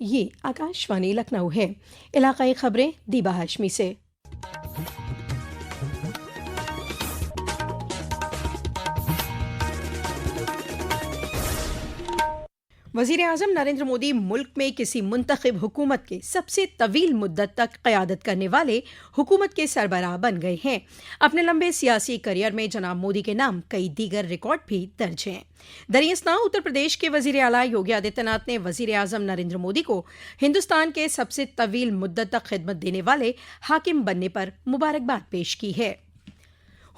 ये आकाशवाणी लखनऊ है। इलाकाई खबरें दीबा हाशमी से। वज़ीर-ए-आज़म नरेंद्र मोदी मुल्क में किसी मुंतखब हुकूमत के सबसे तवील मुद्दत तक क़यादत करने वाले हुकूमत के सरबराह बन गए हैं। अपने लंबे सियासी करियर में जनाब मोदी के नाम कई दीगर रिकॉर्ड भी दर्ज हैं। दरियास्तां उत्तर प्रदेश के वज़ीर आला योगी आदित्यनाथ ने वज़ीर-ए-आज़म नरेंद्र मोदी को हिंदुस्तान के सबसे तवील मुद्दत तक खिदमत देने वाले हाकिम बनने पर मुबारकबाद पेश की है।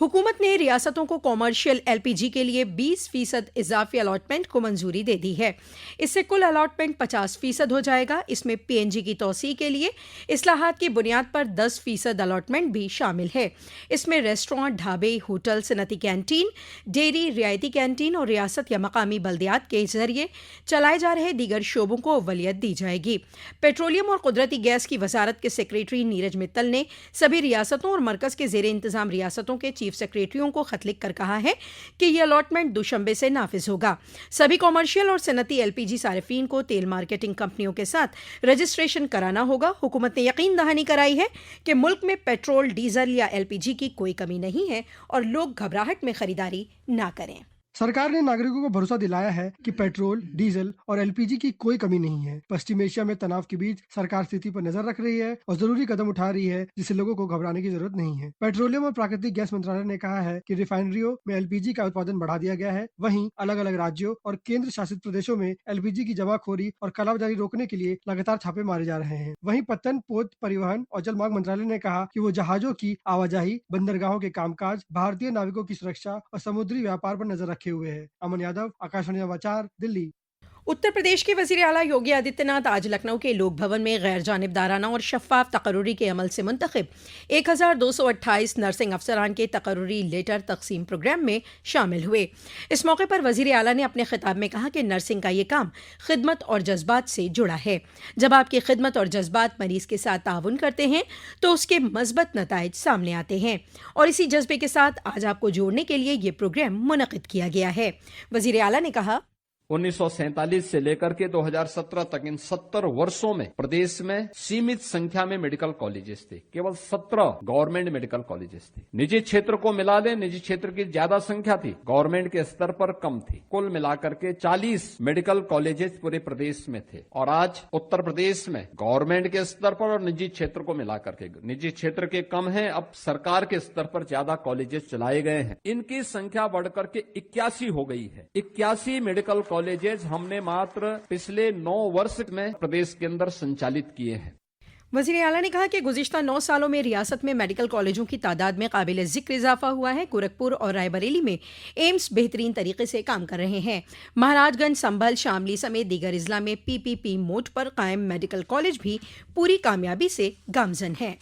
हुकूमत ने रियासतों को कॉमर्शियल LPG के लिए 20% इजाफी अलॉटमेंट को मंजूरी दे दी है। इससे कुल अलॉटमेंट 50% हो जाएगा। इसमें PNG की तौसी के लिए इस्लाहात की बुनियाद पर 10% अलॉटमेंट भी शामिल है। इसमें रेस्टोरेंट, ढाबे, होटल, सनती कैंटीन, डेयरी, रियायती कैंटीन और रियासत या मकामी बल्दियात के जरिए चलाए जा रहे दीगर शोबों को अव्वलियत दी जाएगी। पेट्रोलियम और कुदरती गैस की वजारत के सेक्रेटरी नीरज मित्तल ने सभी रियासतों और मरकज के जेर इंतजाम रियासतों के चीफ सेक्रेटरियों को खत लिखकर कहा है कि यह अलॉटमेंट दुशंबे से नाफिज होगा। सभी कॉमर्शियल और सनती LPG सारिफीन को तेल मार्केटिंग कंपनियों के साथ रजिस्ट्रेशन कराना होगा। हुकूमत ने यकीन दहानी कराई है कि मुल्क में पेट्रोल, डीजल या LPG की कोई कमी नहीं है और लोग घबराहट में खरीदारी ना करें। सरकार ने नागरिकों को भरोसा दिलाया है कि पेट्रोल, डीजल और LPG की कोई कमी नहीं है। पश्चिम एशिया में तनाव के बीच सरकार स्थिति पर नजर रख रही है और जरूरी कदम उठा रही है, जिससे लोगों को घबराने की जरूरत नहीं है। पेट्रोलियम और प्राकृतिक गैस मंत्रालय ने कहा है कि रिफाइनरियों में LPG का उत्पादन बढ़ा दिया गया है। वहीं अलग अलग राज्यों और केंद्र शासित प्रदेशों में LPG की जमाखोरी और कालाबाजारी रोकने के लिए लगातार छापे मारे जा रहे हैं। वहीं पत्तन, पोत, परिवहन और जलमार्ग मंत्रालय ने कहा कि वो जहाजों की आवाजाही, बंदरगाहों के कामकाज, भारतीय नाविकों की सुरक्षा और समुद्री व्यापार पर नजर रखे हुए है। अमन यादव, आकाशवाणी समाचार, दिल्ली। उत्तर प्रदेश के वज़ीर आला योगी आदित्यनाथ आज लखनऊ के लोक भवन में गैर जानिबदाराना और शफाफ तकर्रुरी के अमल से मुंतखब 1228 नर्सिंग अफसरान के तकर्रुरी लेटर तकसीम प्रोग्राम में शामिल हुए। इस मौके पर वज़ीर आला ने अपने खिताब में कहा कि नर्सिंग का ये काम खिदमत और जज्बात से जुड़ा है। जब आपकी खिदमत और जज्बात मरीज के साथ ताउन करते हैं तो उसके मस्बत नताइज सामने आते हैं और इसी जज्बे के साथ आज आपको जोड़ने के लिए ये प्रोग्राम मुनक़िद किया गया है। वज़ीर आला ने कहा, 1947 से लेकर के 2017 तक इन 70 वर्षों में प्रदेश में सीमित संख्या में मेडिकल कॉलेजेस थे। केवल 17 गवर्नमेंट मेडिकल कॉलेजेस थे। निजी क्षेत्र को मिला लें, निजी क्षेत्र की ज्यादा संख्या थी, गवर्नमेंट के स्तर पर कम थी। कुल मिलाकर के 40 मेडिकल कॉलेजेस पूरे प्रदेश में थे और आज उत्तर प्रदेश में गवर्नमेंट के स्तर पर और निजी क्षेत्र को मिलाकर के, निजी क्षेत्र के कम है, अब सरकार के स्तर पर ज्यादा कॉलेजेस चलाए गए हैं। इनकी संख्या बढ़कर के 81 हो गई है। 81 मेडिकल कॉलेजेस हमने मात्र पिछले 9 वर्ष में प्रदेश के अंदर संचालित किए हैं। वज़ीर आला ने कहा कि गुज़िश्ता 9 सालों में रियासत में मेडिकल कॉलेजों की तादाद में काबिल ज़िक्र इजाफा हुआ है। गोरखपुर और रायबरेली में एम्स बेहतरीन तरीके से काम कर रहे हैं। महाराजगंज, संभल, शामली समेत दीगर अजला में PPP मोड पर कायम मेडिकल कॉलेज भी पूरी कामयाबी से गामज़न है।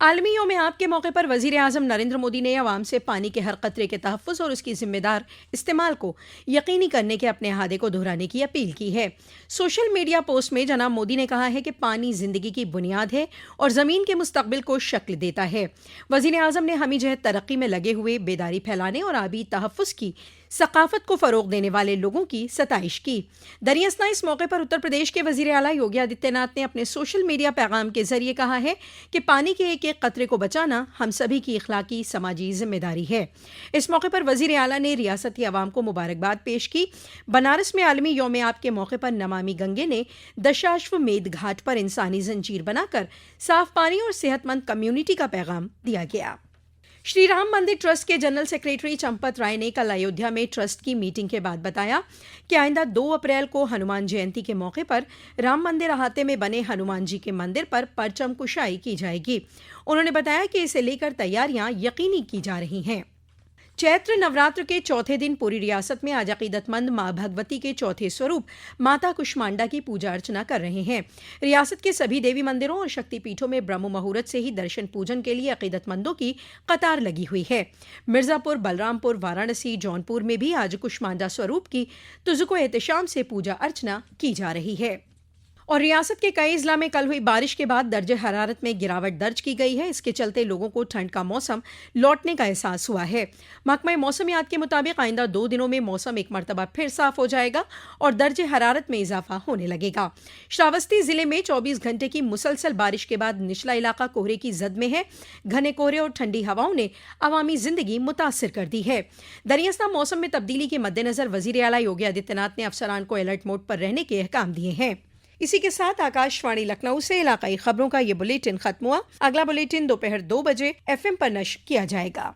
आलमी यौम आब के मौके पर वज़ीर-ए-आज़म नरेंद्र मोदी ने अवाम से पानी के हर कतरे के तहफ़्फ़ुज़ और उसकी ज़िम्मेदार इस्तेमाल को यकीनी करने के अपने अहादे को दोहराने की अपील की है। सोशल मीडिया पोस्ट में जनाब मोदी ने कहा है कि पानी ज़िंदगी की बुनियाद है और ज़मीन के मुस्तक़बिल को शक्ल देता है। वज़ीर-ए-आज़म ने हमी जहत तरक्की में लगे हुए, बेदारी फैलाने और आबी तहफ़्फ़ुज़ की सकाफत को फ़रोग़ देने वाले लोगों की सताइश की। दरियास्तां इस मौके पर उत्तर प्रदेश के वज़ीर आला योगी आदित्यनाथ ने अपने सोशल मीडिया पैगाम के ज़रिए कहा है कि पानी के एक एक कतरे को बचाना हम सभी की इखलाकी समाजी जिम्मेदारी है। इस मौके पर वज़ीर आला ने रियासती अवाम को मुबारकबाद पेश की। बनारस में आलमी यौम आब के मौके पर नमामि गंगे ने दशाश्वमेध घाट पर इंसानी जंजीर बनाकर साफ पानी और सेहतमंद कम्युनिटी का पैगाम दिया गया। श्री राम मंदिर ट्रस्ट के जनरल सेक्रेटरी चंपत राय ने कल अयोध्या में ट्रस्ट की मीटिंग के बाद बताया कि आइंदा 2 अप्रैल को हनुमान जयंती के मौके पर राम मंदिर अहाते में बने हनुमान जी के मंदिर पर परचम कुशाई की जाएगी। उन्होंने बताया कि इसे लेकर तैयारियां यकीनी की जा रही हैं। चैत्र नवरात्र के चौथे दिन पूरी रियासत में आज अकीदतमंद मां भगवती के चौथे स्वरूप माता कुष्मांडा की पूजा अर्चना कर रहे हैं। रियासत के सभी देवी मंदिरों और शक्तिपीठों में ब्रह्म मुहूर्त से ही दर्शन पूजन के लिए अकीदतमंदों की कतार लगी हुई है। मिर्जापुर, बलरामपुर, वाराणसी, जौनपुर में भी आज कुष्मांडा स्वरूप की तुज़ुको एहतिशाम से पूजा अर्चना की जा रही है। और रियासत के कई इजला में कल हुई बारिश के बाद दर्जे हरारत में गिरावट दर्ज की गई है। इसके चलते लोगों को ठंड का मौसम लौटने का एहसास हुआ है। महकमा मौसमियात के मुताबिक आइंदा 2 दिनों में मौसम एक मरतबा फिर साफ हो जाएगा और दर्जे हरारत में इजाफा होने लगेगा। श्रावस्ती जिले में 24 घंटे की मुसलसल बारिश के बाद निचला इलाका कोहरे की जद में है। घने कोहरे और ठंडी हवाओं ने अवामी जिंदगी मुतासिर कर दी है। दरियास्ता मौसम में तब्दीली के मद्देनजर वजीर आला योगी आदित्यनाथ ने अफसरान को अलर्ट मोड पर रहने के अहकाम दिए हैं। इसी के साथ आकाशवाणी लखनऊ से इलाकाई खबरों का ये बुलेटिन खत्म हुआ। अगला बुलेटिन दोपहर 2 बजे FM पर नश्र किया जाएगा।